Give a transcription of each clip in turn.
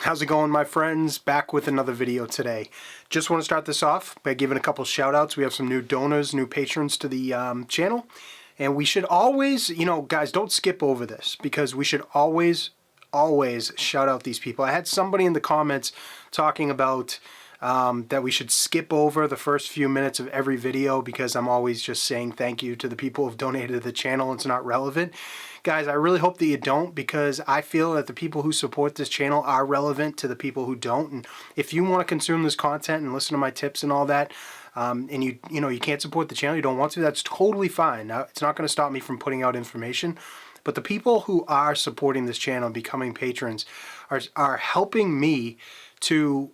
How's it going, my friends? Back with another video today. Just want to start this off by giving a couple shout outs. We have some new donors, new patrons to the channel, and we should always, guys, don't skip over this, because we should always shout out these people. I had somebody in the comments talking about that we should skip over the first few minutes of every video because I'm always just saying thank you to the people who've donated to the channel and it's not relevant. Guys, I really hope that you don't, because I feel that the people who support this channel are relevant to the people who don't. And if you want to consume this content and listen to my tips and all that, and you can't support the channel, you don't want to, that's totally fine. Now, it's not going to stop me from putting out information. But the people who are supporting this channel and becoming patrons are helping me to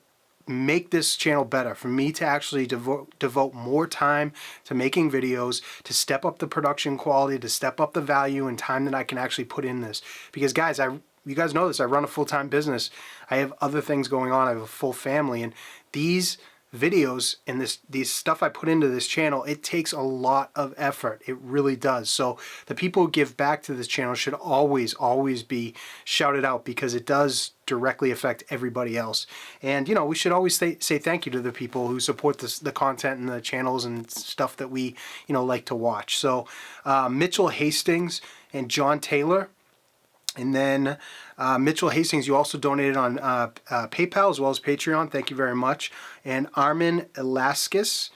make this channel better, for me to actually devote more time to making videos, to step up the production quality, to step up the value and time that I can actually put in this. Because guys, you guys know this, I run a full-time business. I have other things going on. I have a full family, and these videos and these stuff I put into this channel, it takes a lot of effort. It really does. So the people who give back to this channel should always be shouted out, because it does directly affect everybody else. And we should always say thank you to the people who support the content and the channels and stuff that we like to watch. So Mitchell Hastings and John Taylor. And then Mitchell Hastings, you also donated on PayPal as well as Patreon. Thank you very much. And Armin Elaskis,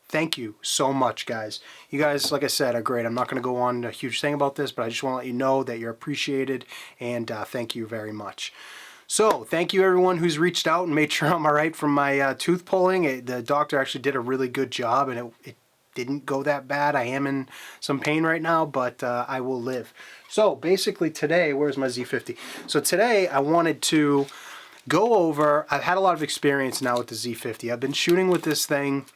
thank you so much, guys. You guys, like I said, are great. I'm not going to go on a huge thing about this, but I just want to let you know that you're appreciated, and thank you very much. So thank you everyone who's reached out and made sure I'm all right from my tooth pulling. The doctor actually did a really good job, and it didn't go that bad. I am in some pain right now, but I will live. So basically today, where's my Z50? So today I wanted to go over, I've had a lot of experience now with the Z50. I've been shooting with this thing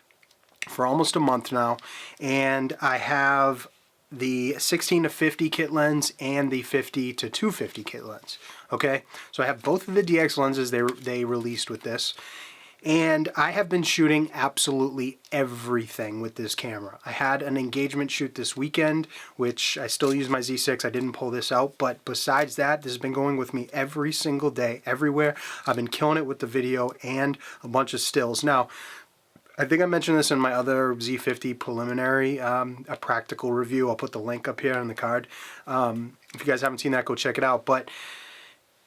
for almost a month now, and I have the 16-50 kit lens and the 50-250 kit lens. Okay, so I have both of the DX lenses they released with this. And I have been shooting absolutely everything with this camera. I had an engagement shoot this weekend, which I still use my Z6. I didn't pull this out, but besides that, this has been going with me every single day, everywhere. I've been killing it with the video and a bunch of stills. Now, I think I mentioned this in my other Z50 preliminary, a practical review. I'll put the link up here on the card. If you guys haven't seen that, go check it out. But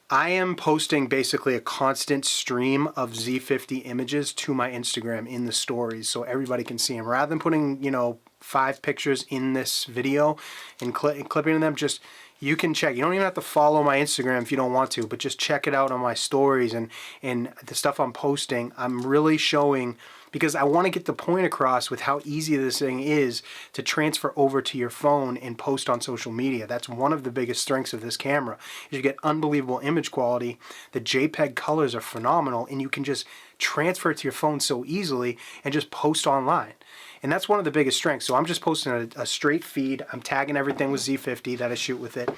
I am posting basically a constant stream of Z50 images to my Instagram in the stories, so everybody can see them. Rather than putting, 5 pictures in this video and clipping them, just, you can check. You don't even have to follow my Instagram if you don't want to, but just check it out on my stories and the stuff I'm posting. I'm really showing, because I want to get the point across with how easy this thing is to transfer over to your phone and post on social media. That's one of the biggest strengths of this camera. Is you get unbelievable image quality. The JPEG colors are phenomenal, and you can just transfer it to your phone so easily and just post online. And that's one of the biggest strengths. So I'm just posting a straight feed. I'm tagging everything with Z50 that I shoot with it.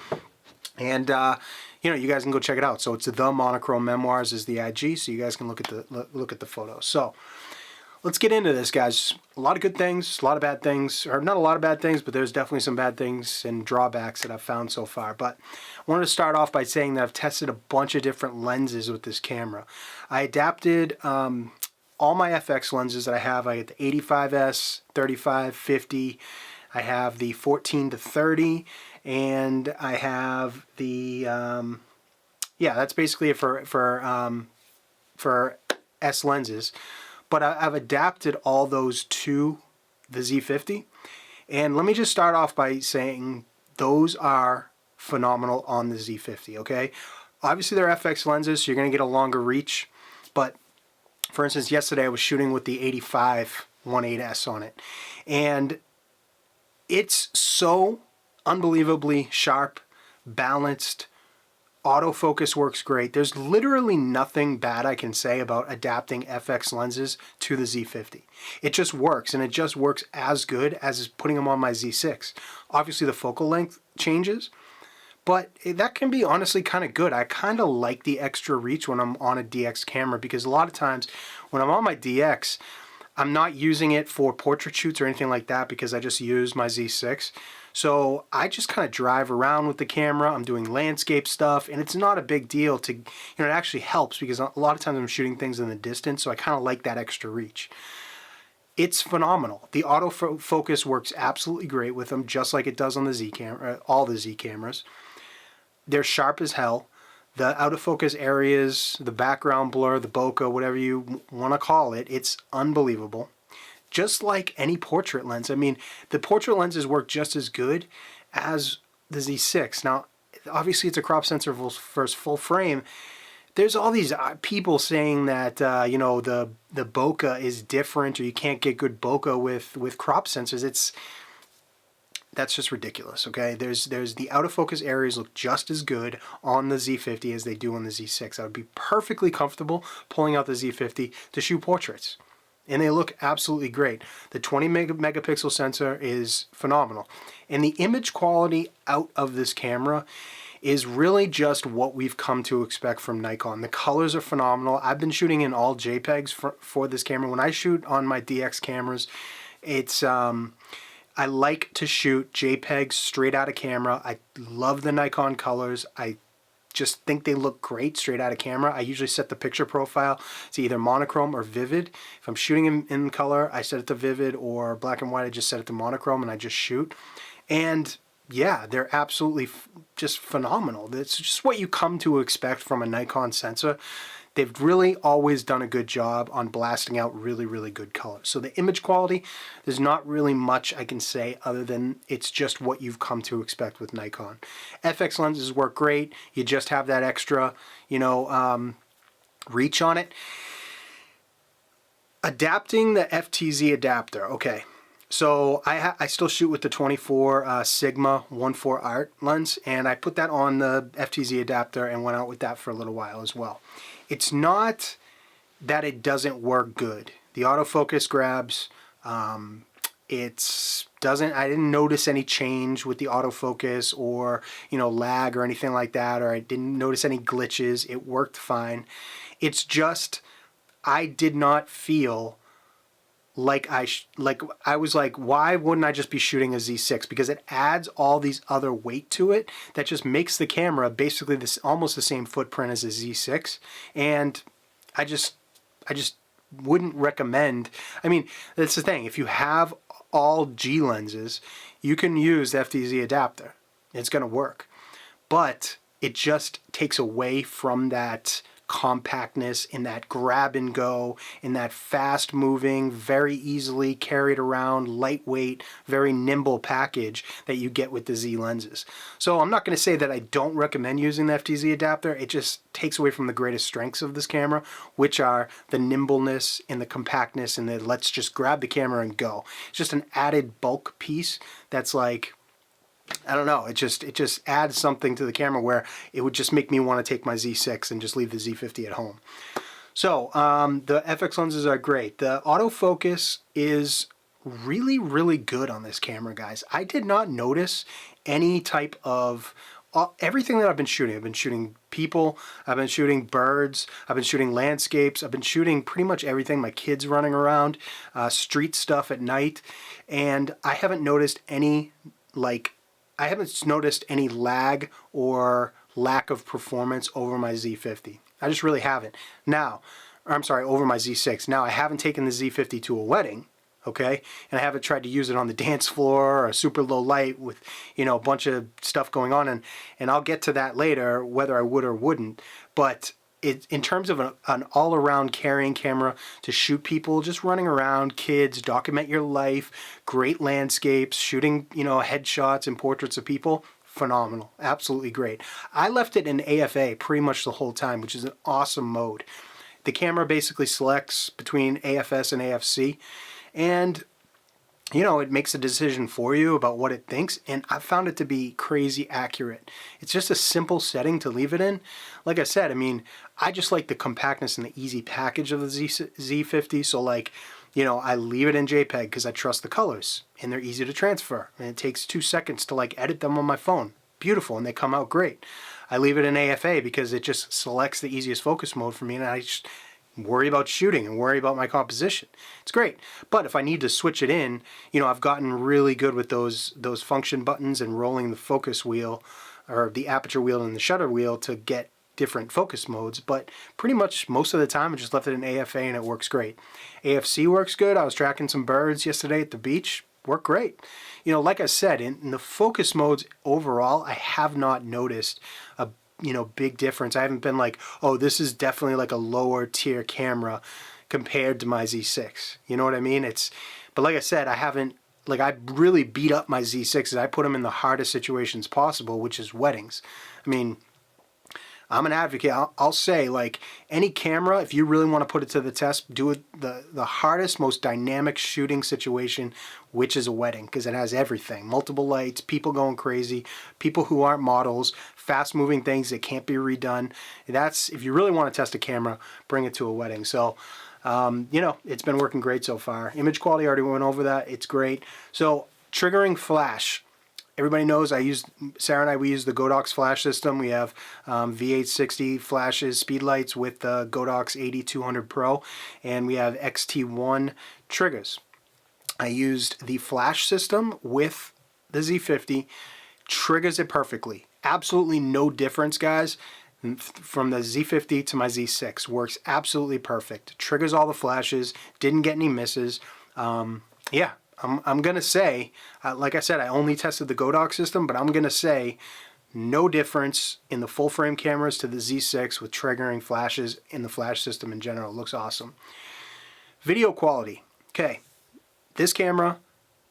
And you guys can go check it out. So it's the Monochrome Memoirs is the IG, so you guys can look at the photos. So let's get into this, guys. A lot of good things, a lot of bad things, or not a lot of bad things, but there's definitely some bad things and drawbacks that I've found so far. But I wanted to start off by saying that I've tested a bunch of different lenses with this camera. I adapted all my FX lenses that I have. I get the 85S, 35, 50. I have the 14-30, and I have the that's basically it for S lenses. But I've adapted all those to the Z50. And let me just start off by saying those are phenomenal on the Z50, okay? Obviously they're FX lenses, so you're going to get a longer reach. But for instance, yesterday I was shooting with the 85 1.8S on it. And it's so unbelievably sharp, balanced. Autofocus works great. There's literally nothing bad I can say about adapting FX lenses to the Z50. It just works, and it just works as good as putting them on my Z6. Obviously the focal length changes, but that can be honestly kind of good. I kind of like the extra reach when I'm on a DX camera, because a lot of times when I'm on my DX, I'm not using it for portrait shoots or anything like that because I just use my Z6. So I just kind of drive around with the camera. I'm doing landscape stuff, and it's not a big deal to, it actually helps because a lot of times I'm shooting things in the distance, so I kind of like that extra reach. It's phenomenal. The autofocus works absolutely great with them, just like it does on the Z camera, all the Z cameras. They're sharp as hell. The autofocus areas, the background blur, the bokeh, whatever you want to call it, it's unbelievable. Just like any portrait lens. I mean, the portrait lenses work just as good as the Z6. Now, obviously it's a crop sensor versus full frame. There's all these people saying that, you know, the bokeh is different or you can't get good bokeh with crop sensors. That's just ridiculous, okay? There's the autofocus areas look just as good on the Z50 as they do on the Z6. I would be perfectly comfortable pulling out the Z50 to shoot portraits. And they look absolutely great. The 20 megapixel sensor is phenomenal. And the image quality out of this camera is really just what we've come to expect from Nikon. The colors are phenomenal. I've been shooting in all JPEGs for this camera. When I shoot on my DX cameras, it's I like to shoot JPEGs straight out of camera. I love the Nikon colors. I just think they look great straight out of camera. I usually set the picture profile to either monochrome or vivid. If I'm shooting in color, I set it to vivid, or black and white, I just set it to monochrome and I just shoot. And yeah, they're absolutely just phenomenal. It's just what you come to expect from a Nikon sensor. They've really always done a good job on blasting out really, really good colors. So the image quality, there's not really much I can say other than it's just what you've come to expect with Nikon. FX lenses work great. You just have that extra, you know, reach on it. Adapting the FTZ adapter. Okay. So I still shoot with the 24 Sigma 1.4 Art lens, and I put that on the FTZ adapter and went out with that for a little while as well. It's not that it doesn't work good. The autofocus grabs. I didn't notice any change with the autofocus or, you know, lag or anything like that, or I didn't notice any glitches. It worked fine. It's just I did not feel like I was like, why wouldn't I just be shooting a Z6? Because it adds all these other weight to it that just makes the camera basically this almost the same footprint as a Z6. And I just wouldn't recommend. I mean, that's the thing. If you have all G lenses, you can use the FTZ adapter. It's going to work. But it just takes away from that compactness, in that grab and go, in that fast moving, very easily carried around, lightweight, very nimble package that you get with the Z lenses. So I'm not going to say that I don't recommend using the FTZ adapter. It just takes away from the greatest strengths of this camera, which are the nimbleness and the compactness and the let's just grab the camera and go. It's just an added bulk piece that's like, I don't know, it just adds something to the camera where it would just make me want to take my Z6 and just leave the Z50 at home. So the FX lenses are great. The autofocus is really, really good on this camera, guys. I did not notice any type of everything that I've been shooting people, I've been shooting birds, I've been shooting landscapes, I've been shooting pretty much everything, my kids running around, street stuff at night, and I haven't noticed any lag or lack of performance over my Z50. I just really haven't. Now, I'm sorry, over my Z6. Now, I haven't taken the Z50 to a wedding, okay? And I haven't tried to use it on the dance floor or a super low light with, you know, a bunch of stuff going on. And I'll get to that later, whether I would or wouldn't. But in terms of an all-around carrying camera to shoot people just running around, kids, document your life, great landscapes, shooting, you know, headshots and portraits of people, phenomenal, absolutely great. I left it in AFA pretty much the whole time, which is an awesome mode. The camera basically selects between AFS and AFC, and you know, it makes a decision for you about what it thinks, and I found it to be crazy accurate. It's just a simple setting to leave it in. Like I said, I mean, I just like the compactness and the easy package of the Z50, so like, you know, I leave it in JPEG because I trust the colors, and they're easy to transfer, and it takes 2 seconds to like edit them on my phone. Beautiful, and they come out great. I leave it in AFA because it just selects the easiest focus mode for me, and worry about shooting and worry about my composition. It's great. But if I need to switch it in, you know, I've gotten really good with those function buttons and rolling the focus wheel or the aperture wheel and the shutter wheel to get different focus modes. But pretty much most of the time I just left it in AFA and it works great. AFC works good. I was tracking some birds yesterday at the beach. Worked great. You know, like I said, in the focus modes overall, I have not noticed a big difference. I haven't been like, oh, this is definitely like a lower tier camera compared to my Z6. You know what I mean? But like I said, I haven't, like, I really beat up my Z6s. I put them in the hardest situations possible, which is weddings. I mean, I'm an advocate. I'll say, like, any camera, if you really want to put it to the test, do it the hardest, most dynamic shooting situation, which is a wedding, because it has everything. Multiple lights, people going crazy, people who aren't models, fast-moving things that can't be redone. That's, if you really want to test a camera, bring it to a wedding. So, you know, it's been working great so far. Image quality, I already went over that. It's great. So, triggering flash. Everybody knows Sarah and I, we use the Godox flash system. We have V860 flashes, speed lights with the Godox 8200 Pro, and we have XT1 triggers. I used the flash system with the Z50, triggers it perfectly. Absolutely no difference, guys, from the Z50 to my Z6. Works absolutely perfect. Triggers all the flashes, didn't get any misses. Yeah. I'm going to say, like I said, I only tested the Godox system, but I'm going to say no difference in the full frame cameras to the Z6 with triggering flashes in the flash system in general. It looks awesome. Video quality. Okay, this camera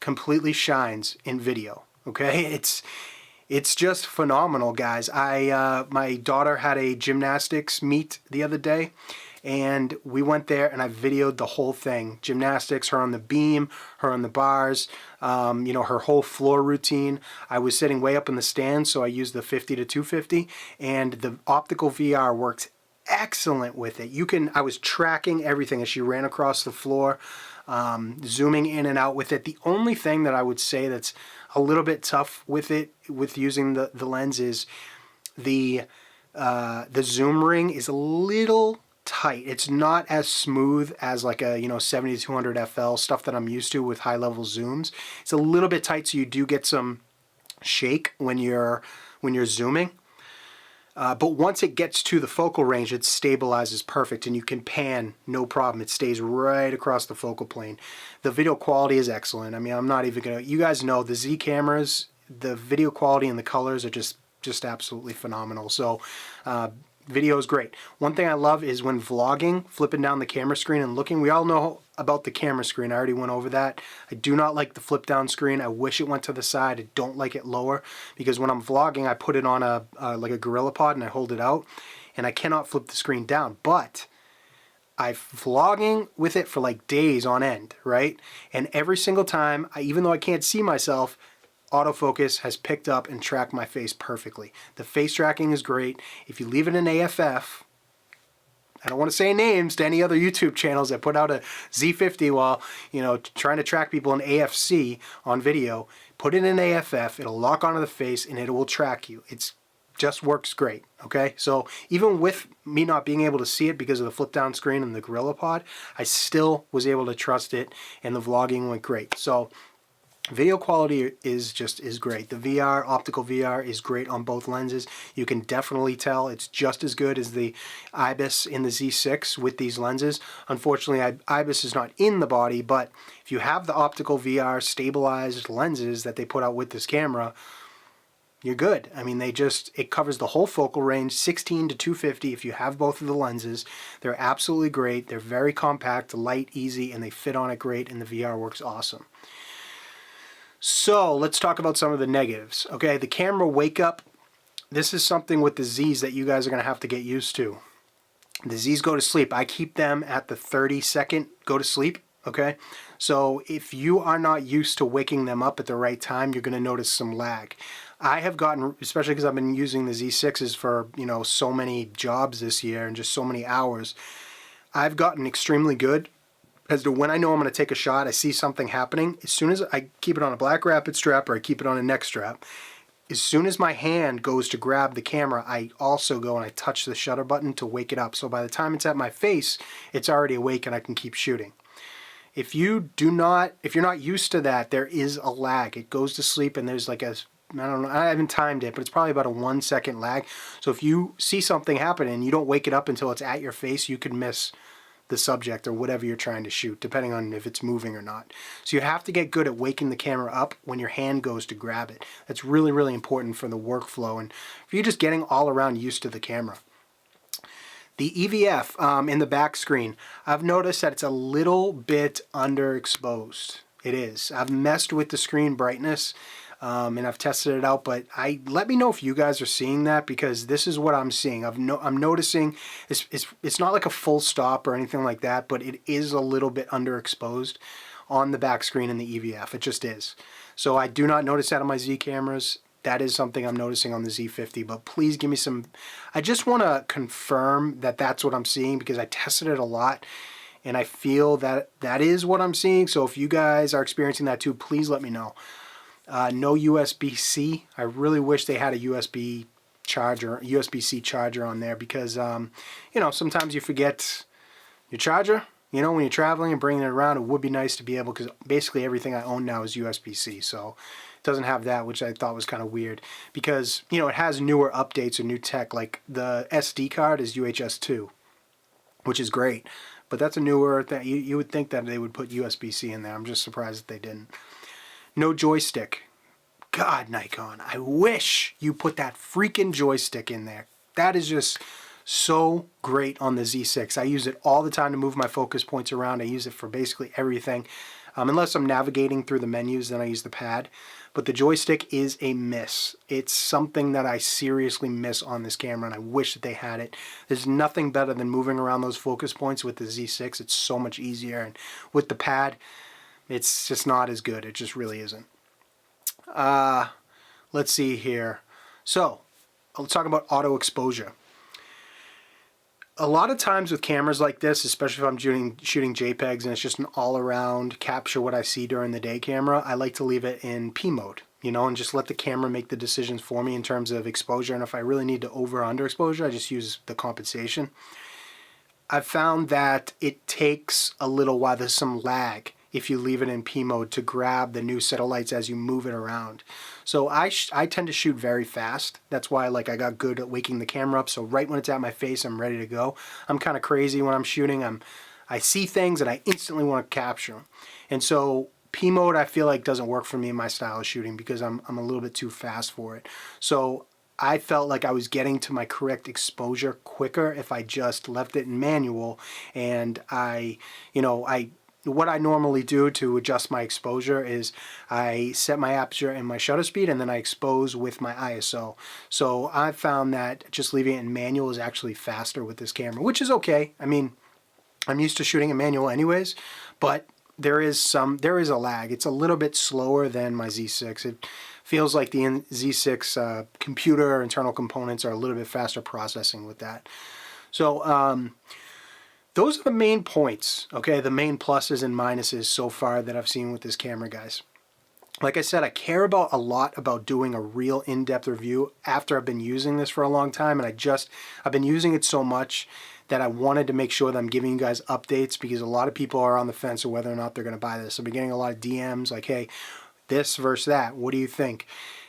completely shines in video. Okay, it's just phenomenal, guys. My daughter had a gymnastics meet the other day, and we went there and I videoed the whole thing. Gymnastics, her on the beam, her on the bars, you know, her whole floor routine. I was sitting way up in the stand, so I used the 50 to 250, and the optical VR worked excellent with it. I was tracking everything as she ran across the floor, zooming in and out with it. The only thing that I would say that's a little bit tough with it, with using the lens, is the zoom ring is a little tight. It's not as smooth as like a 7200 FL stuff that I'm used to with high level zooms. It's a little bit tight, so you do get some shake when you're zooming. But once it gets to the focal range, it stabilizes perfect and you can pan no problem. It stays right across the focal plane. The video quality is excellent. I mean, I'm not even gonna, you guys know the Z cameras, the video quality and the colors are just absolutely phenomenal. So video is great. One thing I love is when vlogging, flipping down the camera screen and looking. We all know about the camera screen. I already went over that. I do not like the flip down screen. I wish it went to the side. I don't like it lower, because when I'm vlogging, I put it on like a Gorilla Pod and I hold it out, and I cannot flip the screen down. But I'm vlogging with it for like days on end, right? And every single time, even though I can't see myself, autofocus has picked up and tracked my face perfectly. The face tracking is great. If you leave it in AFF, I don't want to say names to any other YouTube channels that put out a Z50 while, trying to track people in AFC on video. Put it in AFF, it'll lock onto the face and it will track you. It's just works great, okay? So even with me not being able to see it because of the flip down screen and the Gorilla Pod, I still was able to trust it and the vlogging went great. So video quality is great. The VR, optical VR, is great on both lenses. You can definitely tell it's just as good as the IBIS in the Z6 with these lenses. Unfortunately, IBIS is not in the body, but if you have the optical VR stabilized lenses that they put out with this camera, you're good. I mean, it covers the whole focal range, 16 to 250 if you have both of the lenses. They're absolutely great. They're very compact, light, easy, and they fit on it great, and the VR works awesome. So let's talk about some of the negatives. Okay, the camera wake up. This is something with the Zs that you guys are going to have to get used to. The Zs go to sleep. I keep them at the 30-second go to sleep. Okay, so if you are not used to waking them up at the right time, you're going to notice some lag. I have gotten, especially because I've been using the Z6s for so many jobs this year and just so many hours, I've gotten extremely good as to when I know I'm going to take a shot, I see something happening, as soon as I keep it on a black rapid strap or I keep it on a neck strap, as soon as my hand goes to grab the camera, I also go and I touch the shutter button to wake it up. So by the time it's at my face, it's already awake and I can keep shooting. If you're not used to that, there is a lag. It goes to sleep and there's like a, I don't know, I haven't timed it, but it's probably about a 1 second lag. So if you see something happen and you don't wake it up until it's at your face, you could miss the subject or whatever you're trying to shoot, depending on if it's moving or not. So you have to get good at waking the camera up when your hand goes to grab it. That's really, really important for the workflow and for you just getting all around used to the camera. The EVF in the back screen, I've noticed that it's a little bit underexposed. It is. I've messed with the screen brightness and I've tested it out, but let me know if you guys are seeing that, because this is what I'm seeing. I'm noticing it's not like a full stop or anything like that, but it is a little bit underexposed on the back screen in the EVF. It just is. So I do not notice that on my Z cameras. That is something I'm noticing on the Z50, but please give me some, I just want to confirm that that's what I'm seeing, because I tested it a lot and I feel that that is what I'm seeing. So if you guys are experiencing that too, please let me know. No USB-C. I really wish they had a USB charger, USB-C charger on there, because you know, sometimes you forget your charger, you know, when you're traveling and bringing it around. It would be nice to be able, because basically everything I own now is USB-C, so it doesn't have that, which I thought was kind of weird, because, you know, it has newer updates or new tech, like the SD card is UHS 2, which is great, but that's a newer thing. You would think that they would put USB-C in there. I'm just surprised that they didn't. No joystick. God, Nikon, I wish you put that freaking joystick in there. That is just so great on the Z6. I use it all the time to move my focus points around. I use it for basically everything. Unless I'm navigating through the menus, then I use the pad. But the joystick is a miss. It's something that I seriously miss on this camera, and I wish that they had it. There's nothing better than moving around those focus points with the Z6. It's so much easier, and with the pad, it's just not as good. It just really isn't. Let's see here. So, let's talk about auto exposure. A lot of times with cameras like this, especially if I'm shooting JPEGs and it's just an all-around capture what I see during the day camera, I like to leave it in P mode, you know, and just let the camera make the decisions for me in terms of exposure. And if I really need to over or under exposure, I just use the compensation. I've found that it takes a little while. There's some lag if you leave it in P mode to grab the new set of lights as you move it around. So I tend to shoot very fast. That's why, like, I got good at waking the camera up. So right when it's at my face, I'm ready to go. I'm kind of crazy when I'm shooting. I see things and I instantly want to capture them. And so P mode, I feel like, doesn't work for me in my style of shooting, because I'm a little bit too fast for it. So I felt like I was getting to my correct exposure quicker if I just left it in manual, and what I normally do to adjust my exposure is I set my aperture and my shutter speed, and then I expose with my ISO. So I've found that just leaving it in manual is actually faster with this camera, which is okay. I mean, I'm used to shooting in manual anyways, but there is a lag. It's a little bit slower than my Z6. It feels like the Z6 computer internal components are a little bit faster processing with that. So those are the main points, okay, the main pluses and minuses so far that I've seen with this camera, guys. Like I said, I care a lot about doing a real in-depth review after I've been using this for a long time, and I've been using it so much that I wanted to make sure that I'm giving you guys updates, because a lot of people are on the fence of whether or not they're going to buy this. I've been getting a lot of DMs like, hey, this versus that, what do you think?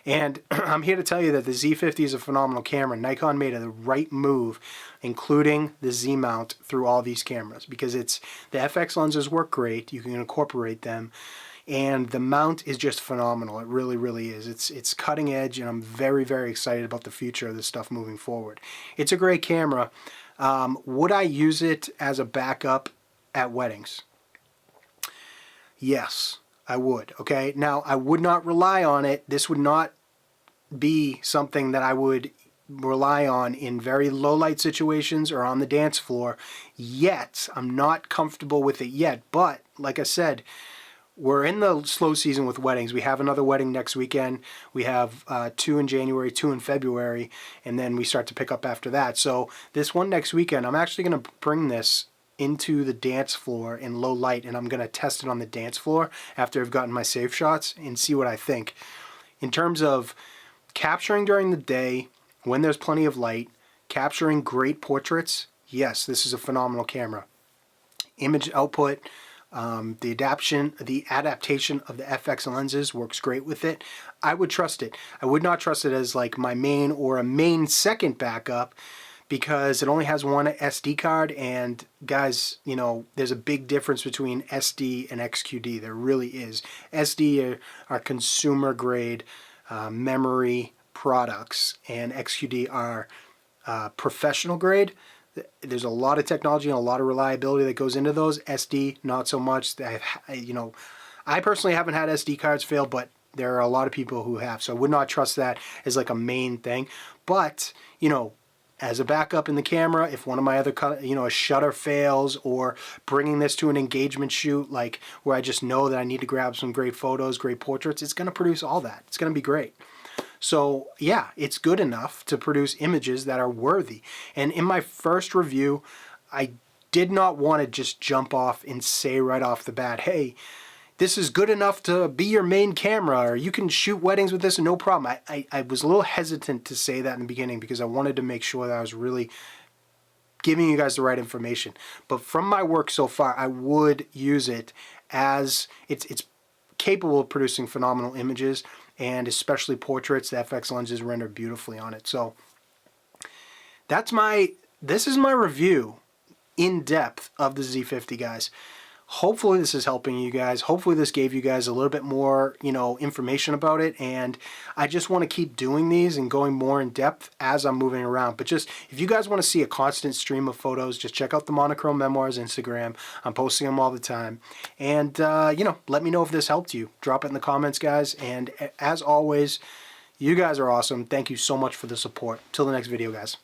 And I'm here to tell you that the Z50 is a phenomenal camera. Nikon made the right move, including the Z mount through all these cameras, because the FX lenses work great. You can incorporate them, and the mount is just phenomenal. It really, really is. It's cutting edge, and I'm very, very excited about the future of this stuff moving forward. It's a great camera. Would I use it as a backup at weddings? Yes, I would. Okay, now I would not rely on it. This would not be something that I would rely on in very low light situations or on the dance floor yet. I'm not comfortable with it yet, but like I said, we're in the slow season with weddings. We have another wedding next weekend. We have 2 in January, 2 in February, and then we start to pick up after that. So this one next weekend, I'm actually going to bring this into the dance floor in low light, and I'm going to test it on the dance floor after I've gotten my safe shots and see what I think. In terms of capturing during the day when there's plenty of light, capturing great portraits, yes, this is a phenomenal camera. Image output, the adaptation of the FX lenses works great with it. I would trust it. I would not trust it as like my main or a main second backup, because it only has one SD card, and guys, you know, there's a big difference between SD and XQD. There really is. SD are consumer grade memory products, and XQD are professional grade. There's a lot of technology and a lot of reliability that goes into those. SD, not so much. You know, I personally haven't had SD cards fail, but there are a lot of people who have, so I would not trust that as like a main thing. But, you know, as a backup in the camera, if one of my other, you know, a shutter fails, or bringing this to an engagement shoot, like where I just know that I need to grab some great photos, great portraits, it's going to produce all that. It's going to be great. So yeah, it's good enough to produce images that are worthy. And in my first review, I did not want to just jump off and say right off the bat, hey, this is good enough to be your main camera, or you can shoot weddings with this, no problem. I was a little hesitant to say that in the beginning, because I wanted to make sure that I was really giving you guys the right information. But from my work so far, I would use it as it's capable of producing phenomenal images, and especially portraits. The FX lenses render beautifully on it. So this is my review in depth of the Z50, guys. Hopefully this is helping you guys. Hopefully this gave you guys a little bit more, you know, information about it. And I just want to keep doing these and going more in depth as I'm moving around. But just, if you guys want to see a constant stream of photos, just check out the Monochrome Memoirs Instagram. I'm posting them all the time. And, you know, let me know if this helped you. Drop it in the comments, guys. And as always, you guys are awesome. Thank you so much for the support. Till the next video, guys.